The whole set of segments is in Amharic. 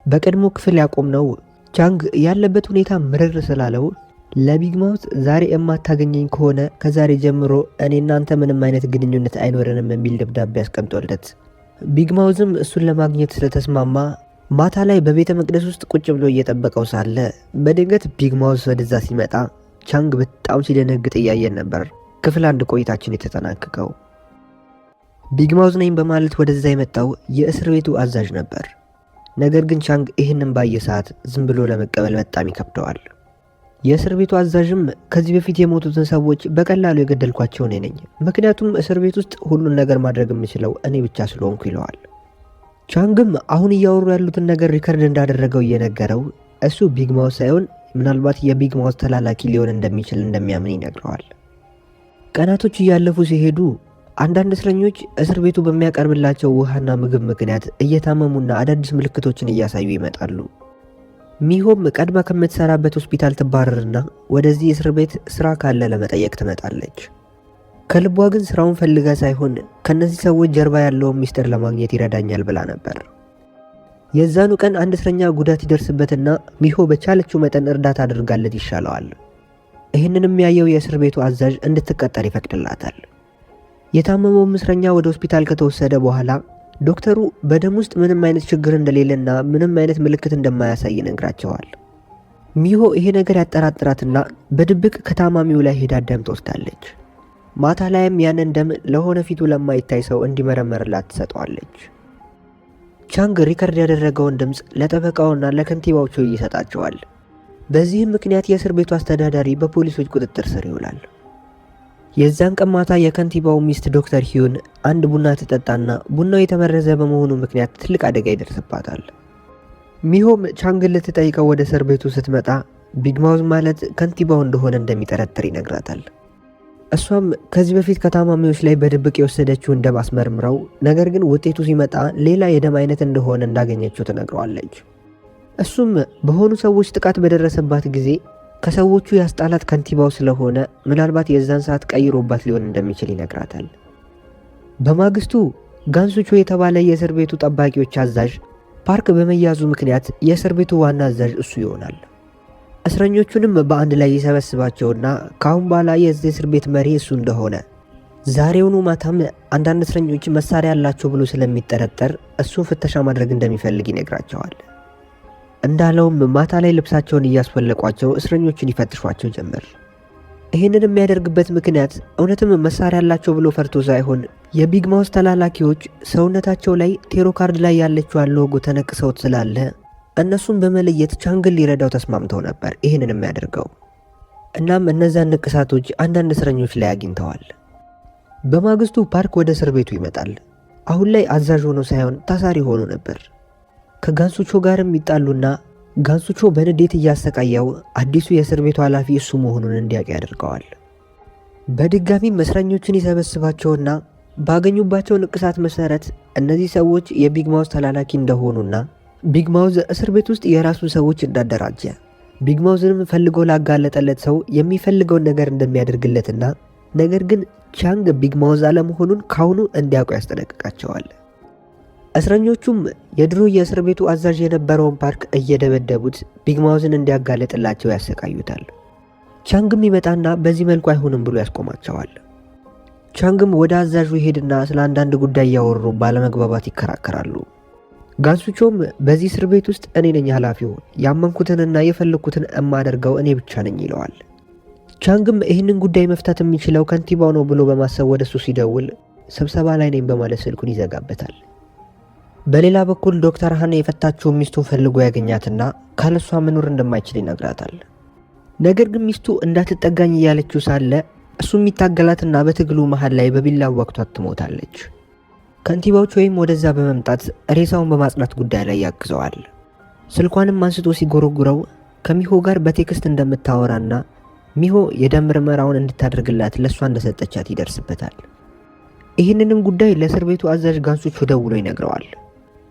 በቀድሞ ክፍል ያቆምነው ቻንግ ያለበት ሁኔታ ምርር ስላለው ለቢግ ማውዝ ዛሬ የማታገኘኝ ከሆነ ከዛሬ ጀምሮ እኔ እናንተ ምንም አይነት ግንኙነት አይኖረንም የሚል ደብዳቤ አስቀምጦለት ቢግ ማውዝም እሱን ለማግኘት ስለተስማማ ማታ ላይ በቤተ መቅደስ ውስጥ ቁጭ ብሎ እየጠበቀው ሳለ በድንገት ቢግ ማውዝ ወደዛ ሲመጣ ቻንግ በጣም ሲደነግጥ እያየን ነበር። ክፍል 1 ቆይታችን የተጠናቀቀው ቢግ ማውዝ ነኝ በማለት ወደዛ የመጣው የእስር ቤቱ አዛዥ ነበር። ነገር ግን ቻንግ ይህንን ባየ ሰዓት ዝም ብሎ ለመቀበል በጣም ይከብደዋል። የእስር ቤቱ አዛዥም ከዚህ በፊት የሞቱትን ሰዎች በቀላሉ የገደልኳቸው እኔ ነኝ፣ ምክንያቱም እስር ቤት ውስጥ ሁሉን ነገር ማድረግ የምችለው እኔ ብቻ ስለሆንኩ ይለዋል። ቻንግም አሁን እያወሩ ያሉትን ነገር ሪከርድ እንዳደረገው እየነገረው እሱ ቢግ ማውዝ ሳይሆን ምናልባት የቢግ ማውዝ ተላላኪ ሊሆን እንደሚችል እንደሚያምን ይነግረዋል። ቀናቶች እያለፉ ሲሄዱ አንዳንድ እስረኞች እስር ቤቱ በሚያቀርብላቸው ውሃና ምግብ ምክንያት እየታመሙና አዳዲስ ምልክቶችን እያሳዩ ይመጣሉ። ሚሆም ቀድማ ከምትሰራበት ሆስፒታል ትባረርና ወደዚህ እስር ቤት ስራ ካለ ለመጠየቅ ትመጣለች። ከልቧ ግን ስራውን ፈልጋ ሳይሆን ከነዚህ ሰዎች ጀርባ ያለውን ሚስጥር ለማግኘት ይረዳኛል ብላ ነበር። የዛኑ ቀን አንድ እስረኛ ጉዳት ይደርስበትና ሚሆ በቻለችው መጠን እርዳታ አድርጋለት ይሻለዋል። ይህንንም ያየው የእስር ቤቱ አዛዥ እንድትቀጠር ይፈቅድላታል። የታመመውም እስረኛ ወደ ሆስፒታል ከተወሰደ በኋላ ዶክተሩ በደም ውስጥ ምንም አይነት ችግር እንደሌለና ምንም አይነት ምልክት እንደማያሳይ ይነግራቸዋል። ሚሆ ይሄ ነገር ያጠራጥራትና በድብቅ ከታማሚው ላይ ሄዳ ደም ትወስዳለች። ማታ ላይም ያንን ደም ለሆነ ፊቱ ለማይታይ ሰው እንዲመረመርላት ትሰጠዋለች። ቻንግ ሪከርድ ያደረገውን ድምፅ ለጠበቃውና ለከንቲባዎቹ ይሰጣቸዋል። በዚህም ምክንያት የእስር ቤቱ አስተዳዳሪ በፖሊሶች ቁጥጥር ስር ይውላል። የዛን ቀን ማታ የከንቲባው ሚስት ዶክተር ሂዩን አንድ ቡና ትጠጣና ቡናው የተመረዘ በመሆኑ ምክንያት ትልቅ አደጋ ይደርስባታል። ሚሆም ቻንግን ልትጠይቀው ወደ እስር ቤቱ ስትመጣ ቢግ ማውዝ ማለት ከንቲባው እንደሆነ እንደሚጠረጥር ይነግራታል። እሷም ከዚህ በፊት ከታማሚዎች ላይ በድብቅ የወሰደችውን ደም አስመርምረው ነገር ግን ውጤቱ ሲመጣ ሌላ የደም አይነት እንደሆነ እንዳገኘችው ትነግረዋለች። እሱም በሆኑ ሰዎች ጥቃት በደረሰባት ጊዜ ከሰዎቹ ያስጣላት ከንቲባው ስለሆነ ምናልባት የዛን ሰዓት ቀይሮባት ሊሆን እንደሚችል ይነግራታል። በማግስቱ ጋንሱቾ የተባለ የእስር ቤቱ ጠባቂዎች አዛዥ ፓርክ በመያዙ ምክንያት የእስር ቤቱ ዋና አዛዥ እሱ ይሆናል። እስረኞቹንም በአንድ ላይ ይሰበስባቸውና ከአሁን በኋላ የዚህ እስር ቤት መሪ እሱ እንደሆነ ዛሬውኑ ማታም አንዳንድ እስረኞች መሳሪያ ያላቸው ብሎ ስለሚጠረጠር እሱን ፍተሻ ማድረግ እንደሚፈልግ ይነግራቸዋል። እንዳለውም ማታ ላይ ልብሳቸውን እያስወለቋቸው እስረኞቹን ይፈትሿቸው ጀመር። ይህንን የሚያደርግበት ምክንያት እውነትም መሳሪያ ያላቸው ብሎ ፈርቶ ሳይሆን የቢግ ማውዝ ተላላኪዎች ሰውነታቸው ላይ ቴሮ ካርድ ላይ ያለችዋን ሎጎ ተነቅሰውት ስላለ እነሱን በመለየት ቻንግን ሊረዳው ተስማምተው ነበር ይህንን የሚያደርገው። እናም እነዛን ንቅሳቶች አንዳንድ እስረኞች ላይ አግኝተዋል። በማግስቱ ፓርክ ወደ እስር ቤቱ ይመጣል። አሁን ላይ አዛዥ ሆኖ ሳይሆን ታሳሪ ሆኖ ነበር። ከጋንሱቾ ጋርም ይጣሉና ጋንሱቾ በንዴት እያሰቃየው አዲሱ የእስር ቤቱ ኃላፊ እሱ መሆኑን እንዲያውቅ ያደርገዋል። በድጋሚም እስረኞችን ይሰበስባቸውና ባገኙባቸው ንቅሳት መሰረት እነዚህ ሰዎች የቢግ ማውዝ ተላላኪ እንደሆኑና ቢግ ማውዝ እስር ቤት ውስጥ የራሱን ሰዎች እንዳደራጀ ቢግ ማውዝንም ፈልጎ ላጋለጠለት ሰው የሚፈልገውን ነገር እንደሚያደርግለትና ነገር ግን ቻንግ ቢግ ማውዝ አለመሆኑን ካሁኑ እንዲያውቁ ያስጠነቅቃቸዋል። እስረኞቹም የድሮ የእስር ቤቱ አዛዥ የነበረውን ፓርክ እየደበደቡት ቢግ ማውዝን እንዲያጋለጥላቸው ያሰቃዩታል። ቻንግም ይመጣና በዚህ መልኩ አይሆንም ብሎ ያስቆማቸዋል። ቻንግም ወደ አዛዡ ይሄድና ስለ አንዳንድ ጉዳይ እያወሩ ባለመግባባት ይከራከራሉ። ጋንሱቾም በዚህ እስር ቤት ውስጥ እኔ ነኝ ኃላፊው፣ ያመንኩትንና የፈለኩትን እማደርገው እኔ ብቻ ነኝ ይለዋል። ቻንግም ይህንን ጉዳይ መፍታት የሚችለው ከንቲባው ነው ብሎ በማሰብ ወደሱ ሲደውል ስብሰባ ላይ ነኝ በማለት ስልኩን ይዘጋበታል። በሌላ በኩል ዶክተር ሃን የፈታችውን ሚስቱን ፈልጎ ያገኛትና ካለሷ መኖር እንደማይችል ይነግራታል። ነገር ግን ሚስቱ እንዳትጠጋኝ እያለችው ሳለ እሱ የሚታገላትና በትግሉ መሃል ላይ በቢላው ወቅቷት ትሞታለች። ከንቲባዎች ወይም ወደዛ በመምጣት ሬሳውን በማጽናት ጉዳይ ላይ ያግዘዋል። ስልኳንም አንስቶ ሲጎረጉረው ከሚሆ ጋር በቴክስት እንደምታወራና ሚሆ የደም ምርመራውን እንድታደርግላት ለሷ እንደሰጠቻት ይደርስበታል። ይህንንም ጉዳይ ለእስር ቤቱ አዛዥ ጋንሱቾ ደውሎ ይነግረዋል።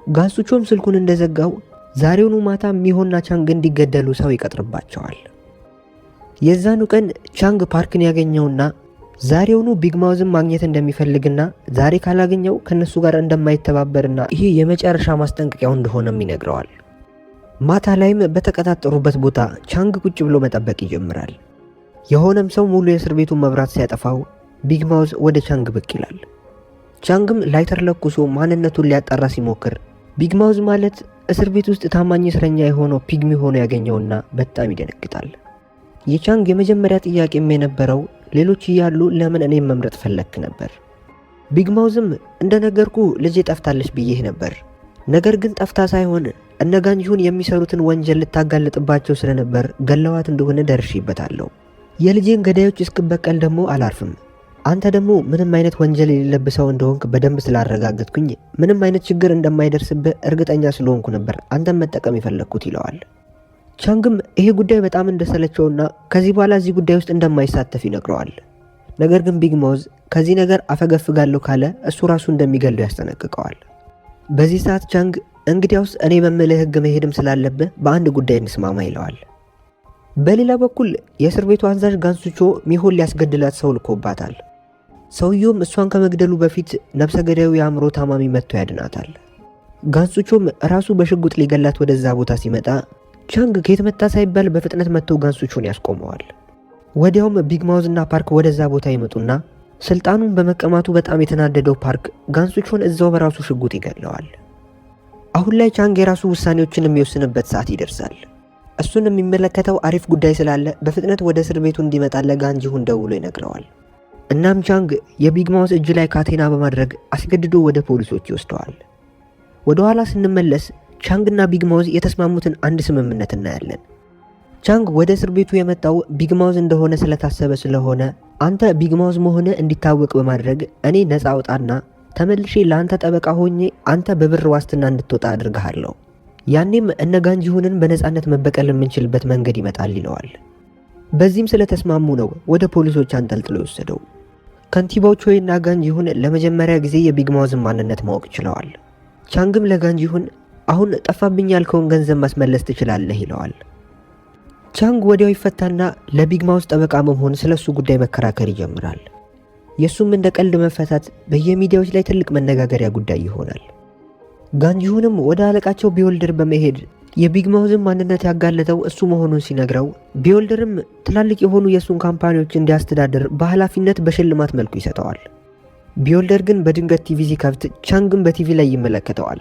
ጋንሱቾም ስልኩን እንደዘጋው ዛሬውኑ ማታ ሚሆና ቻንግ እንዲገደሉ ሰው ይቀጥርባቸዋል። የዛኑ ቀን ቻንግ ፓርክን ያገኘውና ዛሬውኑ ቢግ ማውዝን ማግኘት እንደሚፈልግና ዛሬ ካላገኘው ከነሱ ጋር እንደማይተባበርና ይሄ የመጨረሻ ማስጠንቀቂያው እንደሆነም ይነግረዋል። ማታ ላይም በተቀጣጠሩበት ቦታ ቻንግ ቁጭ ብሎ መጠበቅ ይጀምራል። የሆነም ሰው ሙሉ የእስር ቤቱን መብራት ሲያጠፋው ቢግ ማውዝ ወደ ቻንግ ብቅ ይላል። ቻንግም ላይተር ለኩሶ ማንነቱን ሊያጣራ ሲሞክር ቢግ ማውዝ ማለት እስር ቤት ውስጥ ታማኝ እስረኛ የሆነው ፒግሚ ሆኖ ያገኘውና በጣም ይደነግጣል። የቻንግ የመጀመሪያ ጥያቄም የነበረው ሌሎች እያሉ ለምን እኔም መምረጥ ፈለክ ነበር። ቢግ ማውዝም እንደነገርኩ ልጄ ጠፍታለች ብዬህ ነበር፣ ነገር ግን ጠፍታ ሳይሆን እነ ጋንጂሁን የሚሰሩትን ወንጀል ልታጋለጥባቸው ስለነበር ገለዋት እንደሆነ ደርሼበታለሁ። የልጄን ገዳዮች እስክበቀል ደግሞ አላርፍም። አንተ ደግሞ ምንም አይነት ወንጀል የሌለብህ ሰው እንደሆንክ በደንብ ስላረጋገጥኩኝ ምንም አይነት ችግር እንደማይደርስብህ እርግጠኛ ስለሆንኩ ነበር አንተን መጠቀም የፈለግኩት ይለዋል። ቻንግም ይሄ ጉዳይ በጣም እንደሰለቸውና ከዚህ በኋላ እዚህ ጉዳይ ውስጥ እንደማይሳተፍ ይነግረዋል። ነገር ግን ቢግ ማውዝ ከዚህ ነገር አፈገፍጋለሁ ካለ እሱ ራሱ እንደሚገለው ያስጠነቅቀዋል። በዚህ ሰዓት ቻንግ እንግዲያውስ እኔ በምልህ ህግ መሄድም ስላለብህ በአንድ ጉዳይ እንስማማ ይለዋል። በሌላ በኩል የእስር ቤቱ አዛዥ ጋንሱቾ ሚሆን ሊያስገድላት ሰው ልኮባታል። ሰውየውም እሷን ከመግደሉ በፊት ነፍሰ ገዳዩ የአእምሮ ታማሚ መጥቶ ያድናታል። ጋንሱቾም ራሱ በሽጉጥ ሊገላት ወደዛ ቦታ ሲመጣ ቻንግ ከየት መጣ ሳይባል በፍጥነት መጥቶ ጋንሱቾን ያስቆመዋል። ወዲያውም ቢግ ማውዝ እና ፓርክ ወደዛ ቦታ ይመጡና ስልጣኑን በመቀማቱ በጣም የተናደደው ፓርክ ጋንሱቾን እዛው በራሱ ሽጉጥ ይገለዋል። አሁን ላይ ቻንግ የራሱ ውሳኔዎችን የሚወስንበት ሰዓት ይደርሳል። እሱን የሚመለከተው አሪፍ ጉዳይ ስላለ በፍጥነት ወደ እስር ቤቱ እንዲመጣ ለጋንጂሁን ደውሎ ይነግረዋል። እናም ቻንግ የቢግ ማውዝ እጅ ላይ ካቴና በማድረግ አስገድዶ ወደ ፖሊሶች ይወስደዋል። ወደ ኋላ ስንመለስ ቻንግና ቢግ ማውዝ የተስማሙትን አንድ ስምምነት እናያለን። ቻንግ ወደ እስር ቤቱ የመጣው ቢግ ማውዝ እንደሆነ ስለታሰበ ስለሆነ አንተ ቢግ ማውዝ መሆነ እንዲታወቅ በማድረግ እኔ ነፃ አውጣና ተመልሼ ለአንተ ጠበቃ ሆኜ አንተ በብር ዋስትና እንድትወጣ አድርግሃለሁ። ያኔም እነ ጋንጂሁንን በነፃነት መበቀል የምንችልበት መንገድ ይመጣል ይለዋል። በዚህም ስለተስማሙ ነው ወደ ፖሊሶች አንጠልጥሎ የወሰደው። ከንቲባው ቾይና ጋንጂሁን ለመጀመሪያ ጊዜ የቢግ ማውዝን ማንነት ማወቅ ችለዋል። ቻንግም ለጋንጂሁን አሁን ጠፋብኝ ያልከውን ገንዘብ ማስመለስ ትችላለህ ይለዋል። ቻንግ ወዲያው ይፈታና ለቢግ ማውዝ ጠበቃ መሆን ስለሱ ጉዳይ መከራከር ይጀምራል። የሱም እንደ ቀልድ መፈታት በየሚዲያዎች ላይ ትልቅ መነጋገሪያ ጉዳይ ይሆናል። ጋንጂሁንም ወደ አለቃቸው ቢወልደር በመሄድ የቢግ ማውዝን ማንነት ያጋለጠው እሱ መሆኑን ሲነግረው ቢወልደርም ትላልቅ የሆኑ የሱን ካምፓኒዎች እንዲያስተዳድር በኃላፊነት በሽልማት መልኩ ይሰጠዋል። ቢወልደር ግን በድንገት ቲቪ ሲከፍት ቻንግም በቲቪ ላይ ይመለከተዋል።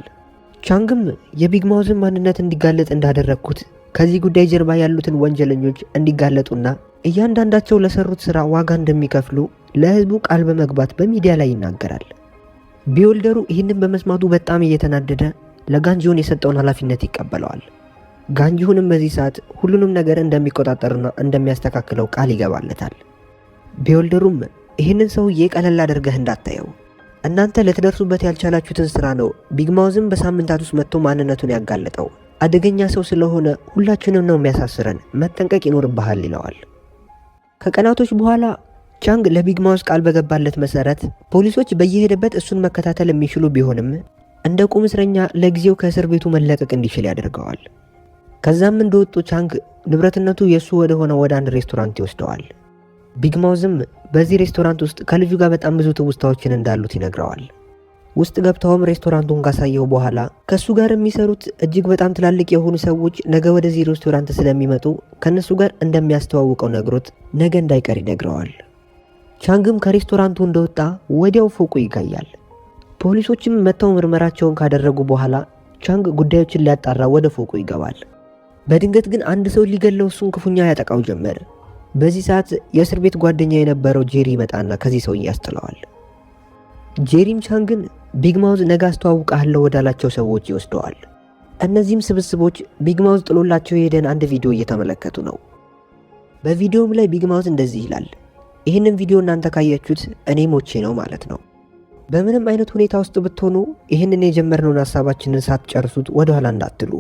ቻንግም የቢግ ማውዝን ማንነት እንዲጋለጥ እንዳደረግኩት ከዚህ ጉዳይ ጀርባ ያሉትን ወንጀለኞች እንዲጋለጡና እያንዳንዳቸው ለሰሩት ስራ ዋጋ እንደሚከፍሉ ለህዝቡ ቃል በመግባት በሚዲያ ላይ ይናገራል። ቢወልደሩ ይህንን በመስማቱ በጣም እየተናደደ ለጋንጂሁን የሰጠውን ኃላፊነት ይቀበለዋል። ጋንጂሁንም በዚህ ሰዓት ሁሉንም ነገር እንደሚቆጣጠርና እንደሚያስተካክለው ቃል ይገባለታል። ቢወልደሩም ይህንን ሰውዬ ቀለል አድርገህ እንዳታየው፣ እናንተ ልትደርሱበት ያልቻላችሁትን ስራ ነው ቢግ ማውዝም በሳምንታት ውስጥ መጥቶ ማንነቱን ያጋለጠው። አደገኛ ሰው ስለሆነ ሁላችንም ነው የሚያሳስረን፣ መጠንቀቅ ይኖርብሃል ይለዋል። ከቀናቶች በኋላ ቻንግ ለቢግ ማውዝ ቃል በገባለት መሰረት ፖሊሶች በየሄደበት እሱን መከታተል የሚችሉ ቢሆንም እንደ ቁም እስረኛ ለጊዜው ከእስር ቤቱ መለቀቅ እንዲችል ያደርገዋል። ከዛም እንደወጡ ቻንግ ንብረትነቱ የእሱ ወደ ሆነ ወደ አንድ ሬስቶራንት ይወስደዋል። ቢግ ማውዝም በዚህ ሬስቶራንት ውስጥ ከልጁ ጋር በጣም ብዙ ትውስታዎችን እንዳሉት ይነግረዋል። ውስጥ ገብተውም ሬስቶራንቱን ካሳየው በኋላ ከሱ ጋር የሚሰሩት እጅግ በጣም ትላልቅ የሆኑ ሰዎች ነገ ወደዚህ ሬስቶራንት ስለሚመጡ ከነሱ ጋር እንደሚያስተዋውቀው ነግሮት ነገ እንዳይቀር ይነግረዋል። ቻንግም ከሬስቶራንቱ እንደወጣ ወዲያው ፎቁ ይጋያል። ፖሊሶችም መጥተው ምርመራቸውን ካደረጉ በኋላ ቻንግ ጉዳዮችን ሊያጣራ ወደ ፎቁ ይገባል። በድንገት ግን አንድ ሰው ሊገለው እሱን ክፉኛ ያጠቃው ጀመር። በዚህ ሰዓት የእስር ቤት ጓደኛ የነበረው ጄሪ ይመጣና ከዚህ ሰው ያስጥለዋል። ጄሪም ቻንግን ቢግ ማውዝ ነገ አስተዋውቃለሁ ወዳላቸው ሰዎች ይወስደዋል። እነዚህም ስብስቦች ቢግ ማውዝ ጥሎላቸው የሄደን አንድ ቪዲዮ እየተመለከቱ ነው። በቪዲዮውም ላይ ቢግ ማውዝ እንደዚህ ይላል፣ ይህንን ቪዲዮ እናንተ ካያችሁት እኔ ሞቼ ነው ማለት ነው። በምንም አይነት ሁኔታ ውስጥ ብትሆኑ ይህንን የጀመርነውን ሀሳባችንን ሳትጨርሱት ወደ ኋላ እንዳትሉ።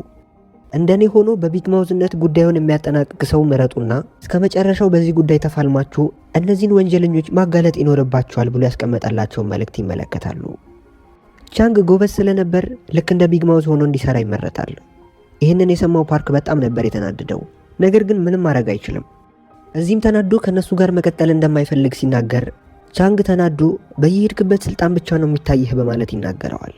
እንደኔ ሆኖ በቢግ ማውዝነት ጉዳዩን የሚያጠናቅቅ ሰው ምረጡና እስከ መጨረሻው በዚህ ጉዳይ ተፋልማችሁ እነዚህን ወንጀለኞች ማጋለጥ ይኖርባቸዋል ብሎ ያስቀመጠላቸውን መልእክት ይመለከታሉ። ቻንግ ጎበዝ ስለነበር ልክ እንደ ቢግ ማውዝ ሆኖ እንዲሰራ ይመረጣል። ይህንን የሰማው ፓርክ በጣም ነበር የተናደደው። ነገር ግን ምንም ማድረግ አይችልም። እዚህም ተናዶ ከነሱ ጋር መቀጠል እንደማይፈልግ ሲናገር ቻንግ ተናዶ በየሄድክበት ስልጣን ብቻ ነው የሚታይህ በማለት ይናገረዋል።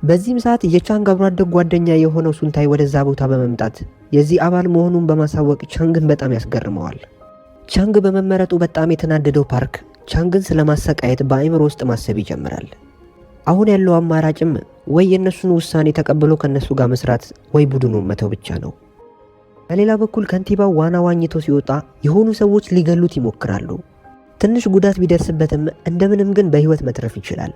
በዚህም ሰዓት የቻንግ አብሮ አደግ ጓደኛ የሆነው ሱንታይ ወደዛ ቦታ በመምጣት የዚህ አባል መሆኑን በማሳወቅ ቻንግን በጣም ያስገርመዋል። ቻንግ በመመረጡ በጣም የተናደደው ፓርክ ቻንግን ስለማሰቃየት በአእምሮ ውስጥ ማሰብ ይጀምራል። አሁን ያለው አማራጭም ወይ የእነሱን ውሳኔ ተቀብሎ ከነሱ ጋር መስራት ወይ ቡድኑን መተው ብቻ ነው። በሌላ በኩል ከንቲባው ዋና ዋኝቶ ሲወጣ የሆኑ ሰዎች ሊገሉት ይሞክራሉ። ትንሽ ጉዳት ቢደርስበትም እንደምንም ግን በህይወት መትረፍ ይችላል።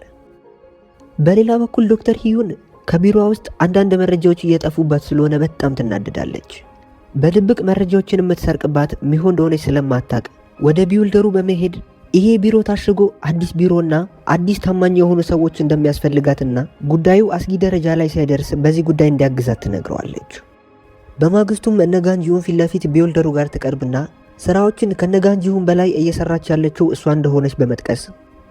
በሌላ በኩል ዶክተር ሂዩን ከቢሮዋ ውስጥ አንዳንድ መረጃዎች እየጠፉባት ስለሆነ በጣም ትናደዳለች። በድብቅ መረጃዎችን የምትሰርቅባት ሚሆ እንደሆነች ስለማታቅ ወደ ቢውልደሩ በመሄድ ይሄ ቢሮ ታሽጎ አዲስ ቢሮና አዲስ ታማኝ የሆኑ ሰዎች እንደሚያስፈልጋትና ጉዳዩ አስጊ ደረጃ ላይ ሳይደርስ በዚህ ጉዳይ እንዲያግዛት ትነግረዋለች። በማግስቱም እነጋንጂውን ፊት ለፊት ቢውልደሩ ጋር ትቀርብና ስራዎችን ከነጋንጂውን በላይ እየሰራች ያለችው እሷ እንደሆነች በመጥቀስ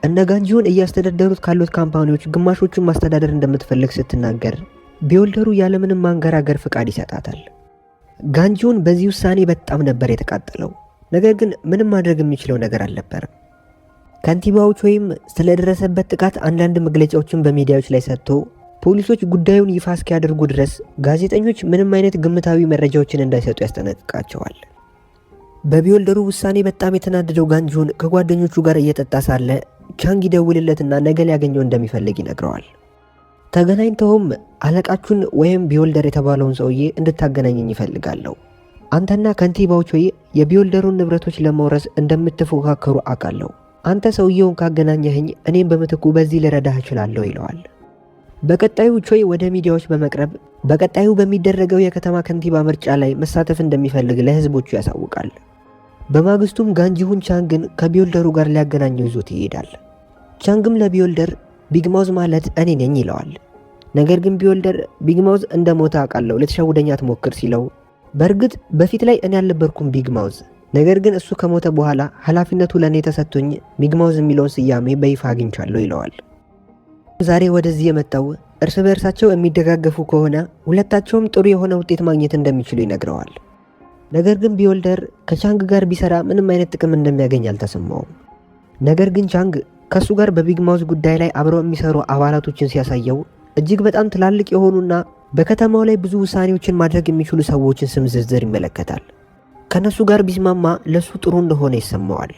እነጋንጂውን እያስተዳደሩት ካሉት ካምፓኒዎች ግማሾቹን ማስተዳደር እንደምትፈልግ ስትናገር ቢውልደሩ ያለምንም ማንገራገር ፍቃድ ይሰጣታል። ጋንጂውን በዚህ ውሳኔ በጣም ነበር የተቃጠለው። ነገር ግን ምንም ማድረግ የሚችለው ነገር አልነበረም። ከንቲባዎች ወይም ስለደረሰበት ጥቃት አንዳንድ መግለጫዎችን በሚዲያዎች ላይ ሰጥቶ ፖሊሶች ጉዳዩን ይፋ እስኪያደርጉ ድረስ ጋዜጠኞች ምንም አይነት ግምታዊ መረጃዎችን እንዳይሰጡ ያስጠነቅቃቸዋል። በቢውልደሩ ውሳኔ በጣም የተናደደው ጋንጂውን ከጓደኞቹ ጋር እየጠጣ ሳለ ቻንግ ይደውልለትና ነገ ሊያገኘው እንደሚፈልግ ይነግረዋል። ተገናኝተውም አለቃችሁን ወይም ቢውልደር የተባለውን ሰውዬ እንድታገናኘኝ ይፈልጋለሁ። አንተና ከንቲባዎች ወይ የቢውልደሩን ንብረቶች ለመውረስ እንደምትፎካከሩ አውቃለሁ። አንተ ሰውየውን ካገናኘህኝ እኔም በምትኩ በዚህ ልረዳህ እችላለሁ ይለዋል። በቀጣዩ ቾይ ወደ ሚዲያዎች በመቅረብ በቀጣዩ በሚደረገው የከተማ ከንቲባ ምርጫ ላይ መሳተፍ እንደሚፈልግ ለህዝቦቹ ያሳውቃል። በማግስቱም ጋንጂሁን ቻንግን ከቢውልደሩ ጋር ሊያገናኘው ይዞት ይሄዳል። ቻንግም ለቢውልደር ቢግማውዝ ማለት እኔ ነኝ ይለዋል። ነገር ግን ቢውልደር ቢግማውዝ እንደሞተ አውቃለሁ፣ ልትሸውደኛ ትሞክር ሲለው በእርግጥ በፊት ላይ እኔ አልነበርኩም ቢግማውዝ፣ ነገር ግን እሱ ከሞተ በኋላ ኃላፊነቱ ለእኔ ተሰጥቶኝ ቢግማውዝ የሚለውን ስያሜ በይፋ አግኝቻለሁ ይለዋል። ዛሬ ወደዚህ የመጣው እርስ በእርሳቸው የሚደጋገፉ ከሆነ ሁለታቸውም ጥሩ የሆነ ውጤት ማግኘት እንደሚችሉ ይነግረዋል። ነገር ግን ቢውልደር ከቻንግ ጋር ቢሰራ ምንም አይነት ጥቅም እንደሚያገኝ አልተሰማውም። ነገር ግን ቻንግ ከሱ ጋር በቢግማውዝ ጉዳይ ላይ አብረው የሚሰሩ አባላቶችን ሲያሳየው እጅግ በጣም ትላልቅ የሆኑና በከተማው ላይ ብዙ ውሳኔዎችን ማድረግ የሚችሉ ሰዎችን ስም ዝርዝር ይመለከታል። ከነሱ ጋር ቢስማማ ለሱ ጥሩ እንደሆነ ይሰማዋል።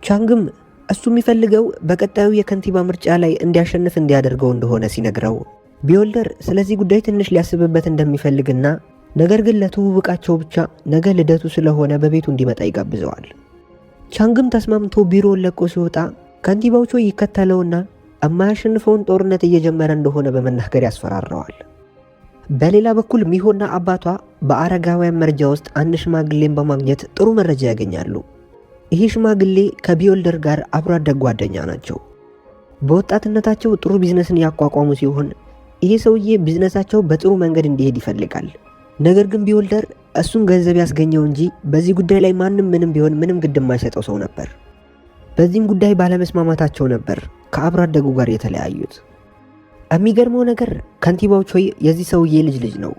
ቻንግም እሱ የሚፈልገው በቀጣዩ የከንቲባ ምርጫ ላይ እንዲያሸንፍ እንዲያደርገው እንደሆነ ሲነግረው ቢውልደር ስለዚህ ጉዳይ ትንሽ ሊያስብበት እንደሚፈልግና ነገር ግን ለትውውቃቸው ብቻ ነገ ልደቱ ስለሆነ በቤቱ እንዲመጣ ይጋብዘዋል። ቻንግም ተስማምቶ ቢሮውን ለቆ ሲወጣ ከንቲባዎቹ ይከተለውና የማያሸንፈውን ጦርነት እየጀመረ እንደሆነ በመናገር ያስፈራረዋል። በሌላ በኩል ሚሆና አባቷ በአረጋውያን መርጃ ውስጥ አንድ ሽማግሌን በማግኘት ጥሩ መረጃ ያገኛሉ። ይህ ሽማግሌ ከቢውልደር ጋር አብሮ አደግ ጓደኛ ናቸው። በወጣትነታቸው ጥሩ ቢዝነስን ያቋቋሙ ሲሆን ይሄ ሰውዬ ቢዝነሳቸው በጥሩ መንገድ እንዲሄድ ይፈልጋል። ነገር ግን ቢውልደር እሱን ገንዘብ ያስገኘው እንጂ በዚህ ጉዳይ ላይ ማንም ምንም ቢሆን ምንም ግድ የማይሰጠው ሰው ነበር። በዚህም ጉዳይ ባለመስማማታቸው ነበር ከአብሮ አደጉ ጋር የተለያዩት። የሚገርመው ነገር ከንቲባው ቾይ የዚህ ሰውዬ ልጅ ነው።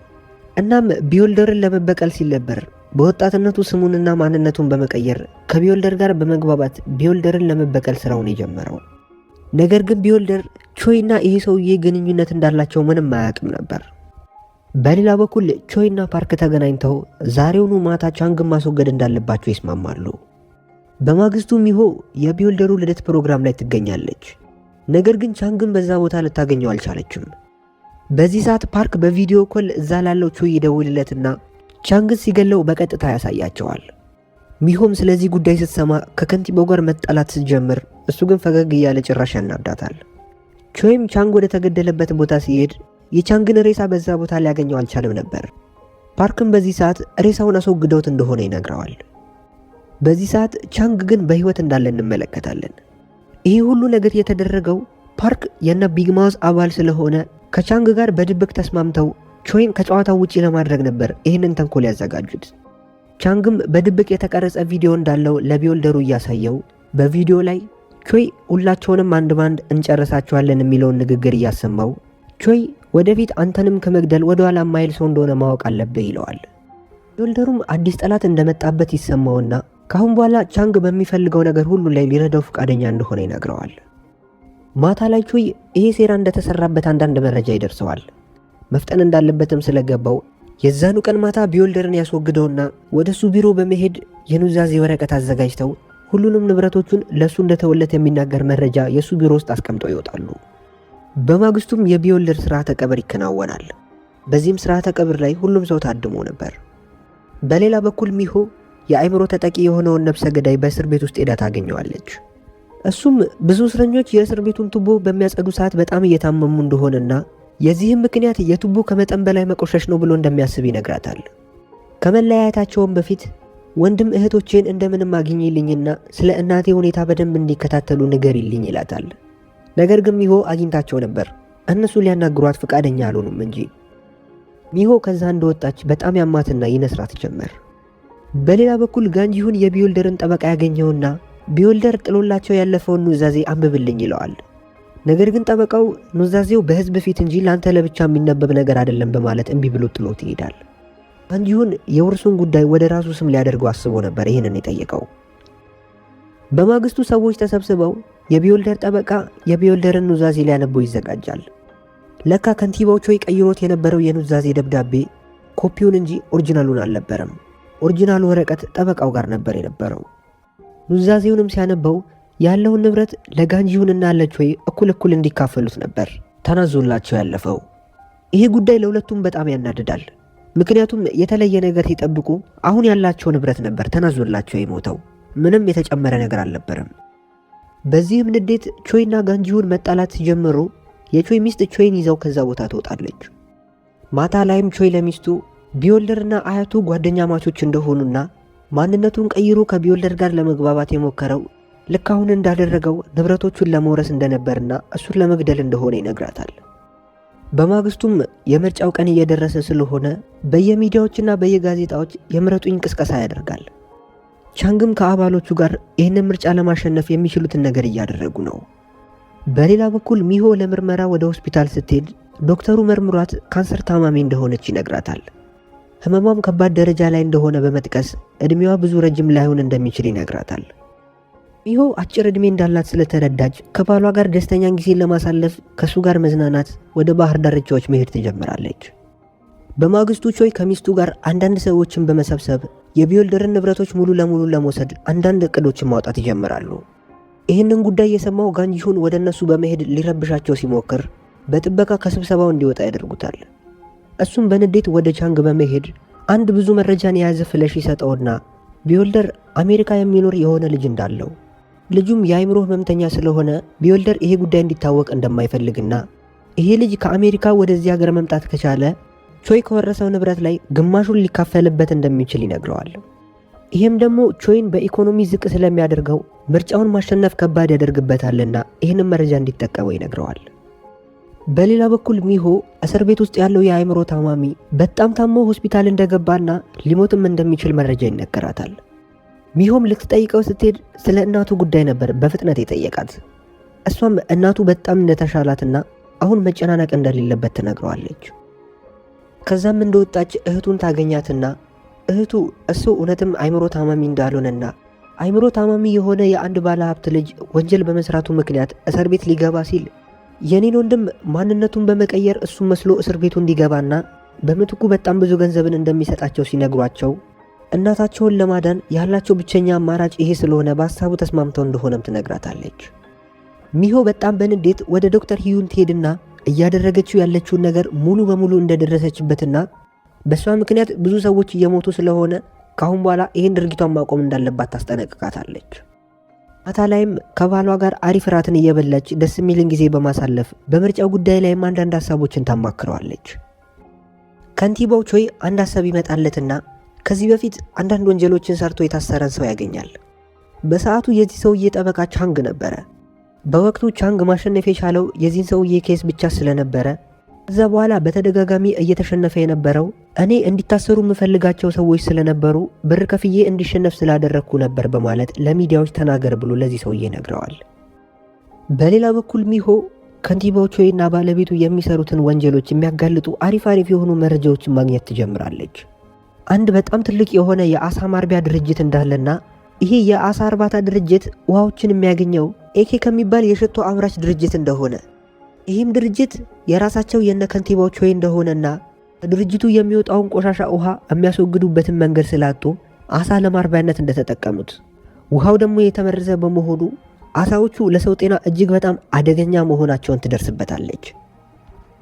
እናም ቢውልደርን ለመበቀል ሲል ነበር በወጣትነቱ ስሙንና ማንነቱን በመቀየር ከቢውልደር ጋር በመግባባት ቢውልደርን ለመበቀል ስራውን የጀመረው። ነገር ግን ቢውልደር ቾይና ይሄ ሰውዬ ግንኙነት እንዳላቸው ምንም አያውቅም ነበር። በሌላ በኩል ቾይና ፓርክ ተገናኝተው ዛሬውኑ ማታ ቻንግን ማስወገድ እንዳለባቸው ይስማማሉ። በማግስቱ ሚሆ የቢውልደሩ ልደት ፕሮግራም ላይ ትገኛለች። ነገር ግን ቻንግን በዛ ቦታ ልታገኘው አልቻለችም። በዚህ ሰዓት ፓርክ በቪዲዮ ኮል እዛ ላለው ቾይ ይደውልለትና ቻንግን ሲገለው በቀጥታ ያሳያቸዋል። ሚሆም ስለዚህ ጉዳይ ስትሰማ ከከንቲባው ጋር መጣላት ስትጀምር፣ እሱ ግን ፈገግ እያለ ጭራሽ ያናዳታል። ቾይም ቻንግ ወደ ተገደለበት ቦታ ሲሄድ የቻንግን ሬሳ በዛ ቦታ ሊያገኘው አልቻለም ነበር። ፓርክም በዚህ ሰዓት ሬሳውን አስወግደውት እንደሆነ ይነግረዋል። በዚህ ሰዓት ቻንግ ግን በህይወት እንዳለ እንመለከታለን። ይህ ሁሉ ነገር የተደረገው ፓርክ የነ ቢግማውዝ አባል ስለሆነ ከቻንግ ጋር በድብቅ ተስማምተው ቾይን ከጨዋታው ውጪ ለማድረግ ነበር ይህንን ተንኮል ያዘጋጁት። ቻንግም በድብቅ የተቀረጸ ቪዲዮ እንዳለው ለቢውልደሩ እያሳየው በቪዲዮ ላይ ቾይ ሁላቸውንም አንድ ባንድ እንጨርሳቸዋለን የሚለውን ንግግር እያሰማው ቾይ ወደፊት አንተንም ከመግደል ወደ ኋላ ማይል ሰው እንደሆነ ማወቅ አለብህ ይለዋል። ቢውልደሩም አዲስ ጠላት እንደመጣበት ይሰማውና ካሁን በኋላ ቻንግ በሚፈልገው ነገር ሁሉ ላይ ሊረዳው ፈቃደኛ እንደሆነ ይነግረዋል። ማታ ላይ ቾይ ይሄ ሴራ እንደተሰራበት አንዳንድ መረጃ ይደርሰዋል። መፍጠን እንዳለበትም ስለገባው የዛኑ ቀን ማታ ቢወልደርን ያስወግደውና ወደሱ ቢሮ በመሄድ የኑዛዜ ወረቀት አዘጋጅተው ሁሉንም ንብረቶቹን ለሱ እንደተወለት የሚናገር መረጃ የሱ ቢሮ ውስጥ አስቀምጠው ይወጣሉ። በማግስቱም የቢወልደር ስርዓተ ቀብር ይከናወናል። በዚህም ስርዓተ ቀብር ላይ ሁሉም ሰው ታድሞ ነበር። በሌላ በኩል ሚሆ የአእምሮ ተጠቂ የሆነውን ነፍሰ ገዳይ በእስር ቤት ውስጥ ሄዳ ታገኘዋለች። እሱም ብዙ እስረኞች የእስር ቤቱን ቱቦ በሚያጸዱ ሰዓት በጣም እየታመሙ እንደሆነና የዚህም ምክንያት የቱቦ ከመጠን በላይ መቆሸሽ ነው ብሎ እንደሚያስብ ይነግራታል። ከመለያየታቸውም በፊት ወንድም እህቶቼን እንደምንም አግኝልኝና ስለ እናቴ ሁኔታ በደንብ እንዲከታተሉ ንገሪልኝ ይላታል። ነገር ግን ሚሆ አግኝታቸው ነበር። እነሱ ሊያናግሯት ፈቃደኛ አልሆኑም እንጂ። ሚሆ ከዛ እንደወጣች በጣም ያማትና ይነስራት ጀመር። በሌላ በኩል ጋንጂሁን የቢወልደርን ጠበቃ ያገኘውና ቢወልደር ጥሎላቸው ያለፈውን ኑዛዜ አንብብልኝ ይለዋል። ነገር ግን ጠበቃው ኑዛዜው በህዝብ ፊት እንጂ ላንተ ለብቻ የሚነበብ ነገር አይደለም በማለት እምቢ ብሎ ጥሎት ይሄዳል። ጋንጂሁን የውርሱን ጉዳይ ወደ ራሱ ስም ሊያደርገው አስቦ ነበር ይህንን የጠየቀው። በማግስቱ ሰዎች ተሰብስበው የቢወልደር ጠበቃ የቢወልደርን ኑዛዜ ሊያነበው ይዘጋጃል። ለካ ከንቲባው ቾይ ቀይሮት የነበረው የኑዛዜ ደብዳቤ ኮፒውን እንጂ ኦሪጂናሉን አልነበረም። ኦሪጂናሉ ወረቀት ጠበቃው ጋር ነበር የነበረው። ኑዛዜውንም ሲያነበው ያለውን ንብረት ለጋንጂሁንና ለቾይ እኩል እንዲካፈሉት ነበር ተናዞላቸው ያለፈው። ይሄ ጉዳይ ለሁለቱም በጣም ያናድዳል። ምክንያቱም የተለየ ነገር ሲጠብቁ አሁን ያላቸው ንብረት ነበር ተናዞላቸው የሞተው። ምንም የተጨመረ ነገር አልነበረም። በዚህም ንዴት ቾይና ጋንጂሁን መጣላት ሲጀምሩ የቾይ ሚስት ቾይን ይዘው ከዛ ቦታ ትወጣለች። ማታ ላይም ቾይ ለሚስቱ ቢወልደርና አያቱ ጓደኛ ማቾች እንደሆኑና ማንነቱን ቀይሮ ከቢወልደር ጋር ለመግባባት የሞከረው ልክ አሁን እንዳደረገው ንብረቶቹን ለመውረስ እንደነበርና እሱን ለመግደል እንደሆነ ይነግራታል። በማግስቱም የምርጫው ቀን እየደረሰ ስለሆነ በየሚዲያዎችና በየጋዜጣዎች የምረጡኝ ቅስቀሳ ያደርጋል። ቻንግም ከአባሎቹ ጋር ይህንን ምርጫ ለማሸነፍ የሚችሉትን ነገር እያደረጉ ነው። በሌላ በኩል ሚሆ ለምርመራ ወደ ሆስፒታል ስትሄድ ዶክተሩ መርምሯት ካንሰር ታማሚ እንደሆነች ይነግራታል። ህመሟም ከባድ ደረጃ ላይ እንደሆነ በመጥቀስ እድሜዋ ብዙ ረጅም ላይሆን እንደሚችል ይነግራታል። ሚሆ አጭር እድሜ እንዳላት ስለተረዳች ከባሏ ጋር ደስተኛን ጊዜን ለማሳለፍ ከሱ ጋር መዝናናት ወደ ባህር ዳርቻዎች መሄድ ትጀምራለች። በማግስቱ ቾይ ከሚስቱ ጋር አንዳንድ ሰዎችን በመሰብሰብ የቢወልደርን ንብረቶች ሙሉ ለሙሉ ለመውሰድ አንዳንድ እቅዶችን ማውጣት ይጀምራሉ። ይህንን ጉዳይ የሰማው ጋንጂሁን ወደ እነሱ በመሄድ ሊረብሻቸው ሲሞክር በጥበቃ ከስብሰባው እንዲወጣ ያደርጉታል። እሱም በንዴት ወደ ቻንግ በመሄድ አንድ ብዙ መረጃን የያዘ ፍለሽ ይሰጠውና ቢወልደር አሜሪካ የሚኖር የሆነ ልጅ እንዳለው ልጁም የአእምሮ ህመምተኛ ስለሆነ ቢወልደር ይሄ ጉዳይ እንዲታወቅ እንደማይፈልግና ይሄ ልጅ ከአሜሪካ ወደዚህ ሀገር መምጣት ከቻለ ቾይ ከወረሰው ንብረት ላይ ግማሹን ሊካፈልበት እንደሚችል ይነግረዋል። ይህም ደግሞ ቾይን በኢኮኖሚ ዝቅ ስለሚያደርገው ምርጫውን ማሸነፍ ከባድ ያደርግበታልና ይህንን መረጃ እንዲጠቀመው ይነግረዋል። በሌላ በኩል ሚሆ እስር ቤት ውስጥ ያለው የአእምሮ ታማሚ በጣም ታሞ ሆስፒታል እንደገባና ሊሞትም እንደሚችል መረጃ ይነገራታል። ሚሆም ልትጠይቀው ስትሄድ ስለ እናቱ ጉዳይ ነበር በፍጥነት የጠየቃት። እሷም እናቱ በጣም እንደተሻላትና አሁን መጨናነቅ እንደሌለበት ትነግረዋለች። ከዛም እንደወጣች እህቱን ታገኛትና እህቱ እሱ እውነትም አእምሮ ታማሚ እንዳልሆነና አእምሮ ታማሚ የሆነ የአንድ ባለ ሀብት ልጅ ወንጀል በመስራቱ ምክንያት እስር ቤት ሊገባ ሲል የኔን ወንድም ማንነቱን በመቀየር እሱ መስሎ እስር ቤቱ እንዲገባና በምትኩ በጣም ብዙ ገንዘብን እንደሚሰጣቸው ሲነግሯቸው እናታቸውን ለማዳን ያላቸው ብቸኛ አማራጭ ይሄ ስለሆነ በሀሳቡ ተስማምተው እንደሆነም ትነግራታለች። ሚሆ በጣም በንዴት ወደ ዶክተር ሂዩን ትሄድና እያደረገችው ያለችውን ነገር ሙሉ በሙሉ እንደደረሰችበትና በእሷ ምክንያት ብዙ ሰዎች እየሞቱ ስለሆነ ካሁን በኋላ ይህን ድርጊቷን ማቆም እንዳለባት ታስጠነቅቃታለች። ማታ ላይም ከባሏ ጋር አሪፍ ራትን እየበላች ደስ የሚልን ጊዜ በማሳለፍ በምርጫው ጉዳይ ላይም አንዳንድ ሀሳቦችን ታማክረዋለች። ከንቲባው ቾይ አንድ ሀሳብ ይመጣለትና ከዚህ በፊት አንዳንድ ወንጀሎችን ሰርቶ የታሰረን ሰው ያገኛል። በሰዓቱ የዚህ ሰውዬ ጠበቃ ቻንግ ነበረ። በወቅቱ ቻንግ ማሸነፍ የቻለው የዚህን ሰውዬ ኬስ ብቻ ስለነበረ ከዛ በኋላ በተደጋጋሚ እየተሸነፈ የነበረው እኔ እንዲታሰሩ የምፈልጋቸው ሰዎች ስለነበሩ ብር ከፍዬ እንዲሸነፍ ስላደረግኩ ነበር በማለት ለሚዲያዎች ተናገር ብሎ ለዚህ ሰውዬ ነግረዋል። በሌላ በኩል ሚሆ ከንቲባው ቾይና ባለቤቱ የሚሰሩትን ወንጀሎች የሚያጋልጡ አሪፍ የሆኑ መረጃዎችን ማግኘት ትጀምራለች። አንድ በጣም ትልቅ የሆነ የአሳ ማርቢያ ድርጅት እንዳለና ይሄ የአሳ እርባታ ድርጅት ውሃዎችን የሚያገኘው ኤኬ ከሚባል የሽቶ አምራች ድርጅት እንደሆነ፣ ይህም ድርጅት የራሳቸው የነ ከንቲባው ቾይ እንደሆነና ድርጅቱ የሚወጣውን ቆሻሻ ውሃ የሚያስወግዱበትን መንገድ ስላጡ አሳ ለማርቢያነት እንደተጠቀሙት፣ ውሃው ደግሞ የተመረዘ በመሆኑ አሳዎቹ ለሰው ጤና እጅግ በጣም አደገኛ መሆናቸውን ትደርስበታለች።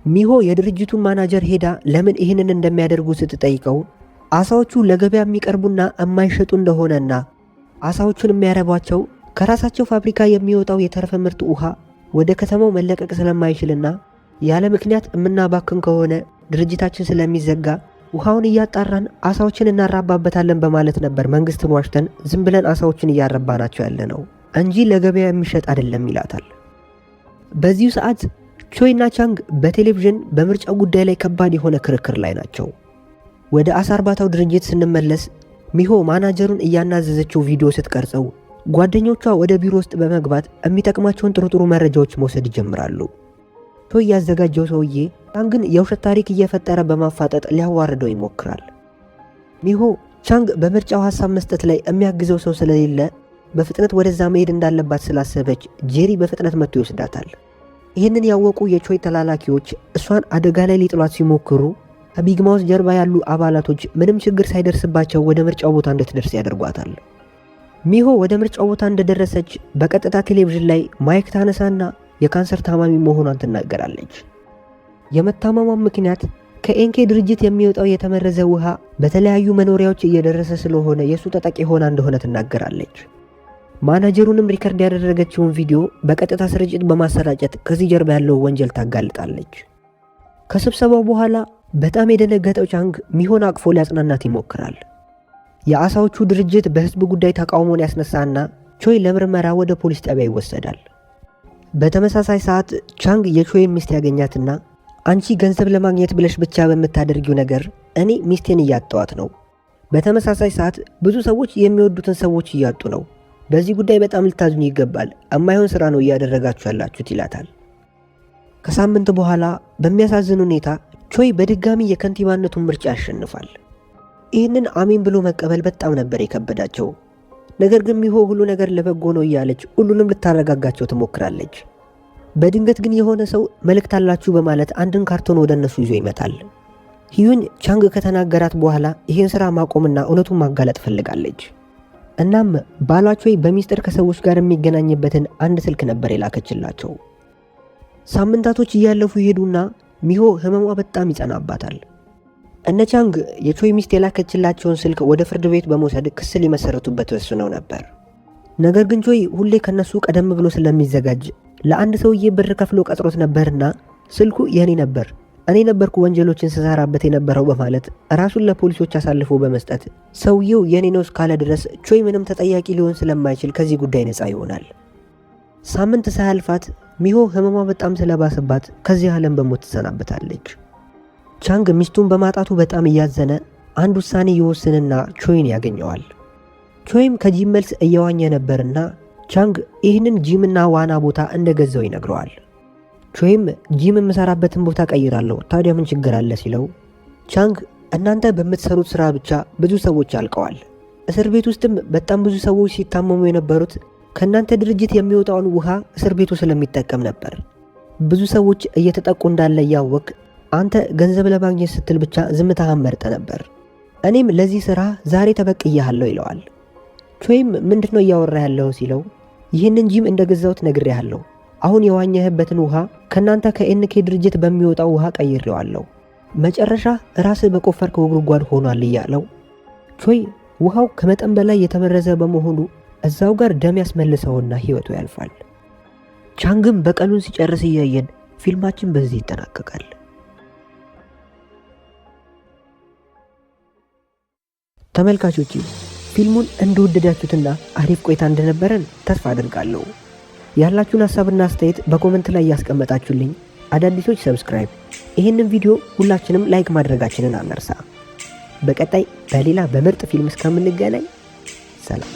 ሚሆ የድርጅቱን ማናጀር ሄዳ ለምን ይህንን እንደሚያደርጉ ስትጠይቀው አሳዎቹ ለገበያ የሚቀርቡና የማይሸጡ እንደሆነና አሳዎቹን የሚያረቧቸው ከራሳቸው ፋብሪካ የሚወጣው የተረፈ ምርት ውሃ ወደ ከተማው መለቀቅ ስለማይችልና ያለ ምክንያት የምናባክን ከሆነ ድርጅታችን ስለሚዘጋ ውሃውን እያጣራን አሳዎችን እናራባበታለን በማለት ነበር መንግስትን ዋሽተን ዝም ብለን አሳዎችን እያረባናቸው ያለ ነው እንጂ ለገበያ የሚሸጥ አይደለም ይላታል። በዚሁ ሰዓት ቾይና ቻንግ በቴሌቪዥን በምርጫው ጉዳይ ላይ ከባድ የሆነ ክርክር ላይ ናቸው። ወደ አሳ እርባታው ድርጅት ስንመለስ ሚሆ ማናጀሩን እያናዘዘችው ቪዲዮ ስትቀርጸው ጓደኞቿ ወደ ቢሮ ውስጥ በመግባት የሚጠቅማቸውን ጥሩ መረጃዎች መውሰድ ይጀምራሉ። ቾይ ያዘጋጀው ሰውዬ ቻንግን የውሸት ታሪክ እየፈጠረ በማፋጠጥ ሊያዋርደው ይሞክራል። ሚሆ ቻንግ በምርጫው ሐሳብ መስጠት ላይ የሚያግዘው ሰው ስለሌለ በፍጥነት ወደዛ መሄድ እንዳለባት ስላሰበች ጄሪ በፍጥነት መጥቶ ይወስዳታል። ይህንን ያወቁ የቾይ ተላላኪዎች እሷን አደጋ ላይ ሊጥሏት ሲሞክሩ ከቢግ ማውስ ጀርባ ያሉ አባላቶች ምንም ችግር ሳይደርስባቸው ወደ ምርጫው ቦታ እንድትደርስ ያደርጓታል። ሚሆ ወደ ምርጫው ቦታ እንደደረሰች በቀጥታ ቴሌቪዥን ላይ ማይክ ታነሳና የካንሰር ታማሚ መሆኗን ትናገራለች። የመታመሟን ምክንያት ከኤንኬ ድርጅት የሚወጣው የተመረዘ ውሃ በተለያዩ መኖሪያዎች እየደረሰ ስለሆነ የሱ ተጠቂ ሆና እንደሆነ ትናገራለች። ማናጀሩንም ሪከርድ ያደረገችውን ቪዲዮ በቀጥታ ስርጭት በማሰራጨት ከዚህ ጀርባ ያለው ወንጀል ታጋልጣለች። ከስብሰባው በኋላ በጣም የደነገጠው ቻንግ ሚሆን አቅፎ ሊያጽናናት ይሞክራል። የአሳዎቹ ድርጅት በህዝብ ጉዳይ ተቃውሞን ያስነሳና ቾይ ለምርመራ ወደ ፖሊስ ጣቢያ ይወሰዳል። በተመሳሳይ ሰዓት ቻንግ የቾይን ሚስት ያገኛትና አንቺ ገንዘብ ለማግኘት ብለሽ ብቻ በምታደርጊው ነገር እኔ ሚስቴን እያጣዋት ነው። በተመሳሳይ ሰዓት ብዙ ሰዎች የሚወዱትን ሰዎች እያጡ ነው። በዚህ ጉዳይ በጣም ልታዝኑ ይገባል። የማይሆን ስራ ነው እያደረጋችሁ ያላችሁት ይላታል። ከሳምንት በኋላ በሚያሳዝን ሁኔታ ቾይ በድጋሚ የከንቲባነቱን ምርጫ ያሸንፋል። ይህንን አሜን ብሎ መቀበል በጣም ነበር የከበዳቸው። ነገር ግን ሚሆ ሁሉ ነገር ለበጎ ነው እያለች ሁሉንም ልታረጋጋቸው ትሞክራለች። በድንገት ግን የሆነ ሰው መልእክት አላችሁ በማለት አንድን ካርቶን ወደ እነሱ ይዞ ይመጣል። ሂዩን ቻንግ ከተናገራት በኋላ ይህን ስራ ማቆምና እውነቱን ማጋለጥ ፈልጋለች። እናም ባሏ ቾይ በሚስጥር ከሰዎች ጋር የሚገናኝበትን አንድ ስልክ ነበር የላከችላቸው። ሳምንታቶች እያለፉ ይሄዱና ሚሆ ህመሟ በጣም ይጸናባታል። እነ ቻንግ የቾይ ሚስት የላከችላቸውን ስልክ ወደ ፍርድ ቤት በመውሰድ ክስ ሊመሰረቱበት ወስነው ነበር። ነገር ግን ቾይ ሁሌ ከነሱ ቀደም ብሎ ስለሚዘጋጅ ለአንድ ሰውዬ ብር ከፍሎ ቀጥሮት ነበርና ስልኩ የኔ ነበር፣ እኔ ነበርኩ ወንጀሎችን ስሰራበት የነበረው በማለት ራሱን ለፖሊሶች አሳልፎ በመስጠት ሰውየው የኔ ነው እስካለ ድረስ ቾይ ምንም ተጠያቂ ሊሆን ስለማይችል ከዚህ ጉዳይ ነፃ ይሆናል። ሳምንት ሳያልፋት ሚሆ ህመሟ በጣም ስለባሰባት ከዚህ ዓለም በሞት ትሰናበታለች። ቻንግ ሚስቱን በማጣቱ በጣም እያዘነ አንድ ውሳኔ ይወስንና ቾይን ያገኘዋል። ቾይም ከጂም መልስ እየዋኘ ነበርና ቻንግ ይህንን ጂምና ዋና ቦታ እንደገዛው ይነግረዋል። ቾይም ጂም የምሰራበትን ቦታ ቀይራለሁ፣ ታዲያ ምን ችግር አለ ሲለው ቻንግ እናንተ በምትሰሩት ስራ ብቻ ብዙ ሰዎች አልቀዋል። እስር ቤት ውስጥም በጣም ብዙ ሰዎች ሲታመሙ የነበሩት ከእናንተ ድርጅት የሚወጣውን ውሃ እስር ቤቱ ስለሚጠቀም ነበር። ብዙ ሰዎች እየተጠቁ እንዳለ እያወቅ አንተ ገንዘብ ለማግኘት ስትል ብቻ ዝምታህን መርጠ ነበር። እኔም ለዚህ ስራ ዛሬ ተበቅያለሁ ይለዋል። ቾይም ምንድነው እያወራ ያለው ሲለው ይህንን ጂም እንደገዛውት ነግሬያለሁ። አሁን የዋኘህበትን ውሃ ከናንተ ከኤንኬ ድርጅት በሚወጣው ውሃ ቀይሬዋለሁ። መጨረሻ ራስህ በቆፈርከው ጉድጓድ ሆኗል እያለው ቾይ ውሃው ከመጠን በላይ የተመረዘ በመሆኑ እዛው ጋር ደም ያስመልሰውና ህይወቱ ያልፋል። ቻንግም በቀሉን ሲጨርስ እያየን ፊልማችን በዚህ ይጠናቀቃል። ተመልካቾቼ ፊልሙን እንደወደዳችሁትና አሪፍ ቆይታ እንደነበረን ተስፋ አድርጋለሁ። ያላችሁን ሐሳብና አስተያየት በኮሜንት ላይ ያስቀመጣችሁልኝ፣ አዳዲሶች ሰብስክራይብ፣ ይህንን ቪዲዮ ሁላችንም ላይክ ማድረጋችንን አንርሳ። በቀጣይ በሌላ በምርጥ ፊልም እስከምንገናኝ ሰላም።